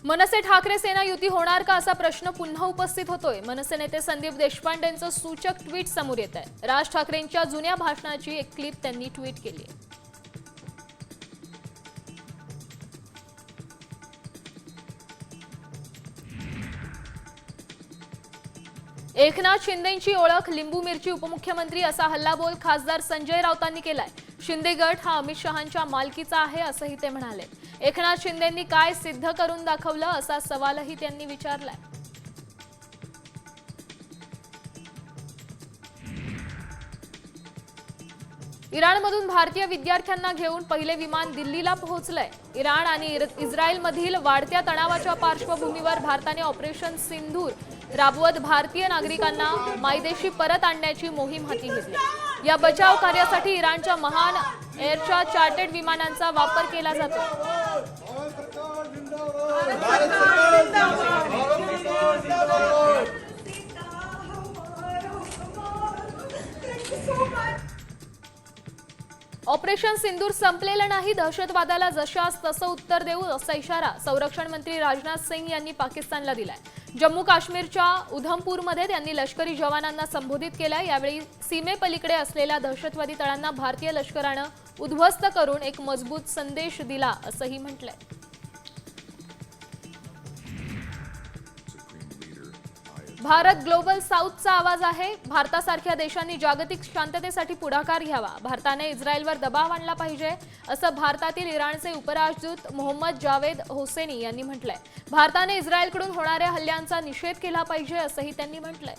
मनसे ठाकरे सेना युती होणार का असा प्रश्न पुन्हा उपस्थित होतोय। मनसे नेते संदीप देशपांडेंचं सूचक ट्विट समोर येत आहे। राज ठाकरेंच्या जुन्या भाषणाची एक क्लिप त्यांनी ट्विट केली आहे। एकनाथ शिंदेंची ओळख लिंबू मिरची उपमुख्यमंत्री असा हल्लाबोल खासदार संजय राऊतांनी केलाय। शिंदे गट हा अमित शहांच्या मालकीचा आहे असंही ते म्हणाले। एकनाथ शिंदेंनी काय सिद्ध करून दाखवलं असा सवालही त्यांनी विचारलाय। इराणमधून भारतीय विद्यार्थ्यांना घेऊन पहिले विमान दिल्लीला पोहोचलंय। इराण आणि इस्रायलमधील वाढत्या तणावाच्या पार्श्वभूमीवर भारताने ऑपरेशन सिंधूर राबवत भारतीय नागरिकांना मायदेशी परत आणण्याची मोहीम हाती घेतली। या बचाव कार्यासाठी इराणच्या महान एअरच्या चार्टर्ड विमानांचा वापर केला जातो। ऑपरेशन सिंदूर संपलेलं नाही, दहशतवादाला जशास तसं उत्तर देऊ असा इशारा संरक्षण मंत्री राजनाथ सिंह यांनी पाकिस्तानला दिलाय। जम्मू काश्मीरच्या उधमपूरमध्ये त्यांनी लष्करी जवानांना संबोधित केलंय। यावेळी सीमेपलीकडे असलेल्या दहशतवादी तळांना भारतीय लष्करानं उद्ध्वस्त करून एक मजबूत संदेश दिला असंही म्हटलंय। भारत ग्लोबल साऊथचा आवाज आहे। भारतासारख्या देशांनी जागतिक शांततेसाठी पुढाकार घ्यावा। भारताने इस्रायलवर दबाव आणला पाहिजे असं भारतातील इराणचे उपराजदूत मोहम्मद जावेद होसेनी यांनी म्हटलंय। भारताने इस्रायलकडून होणाऱ्या हल्ल्यांचा निषेध केला पाहिजे असंही त्यांनी म्हटलंय।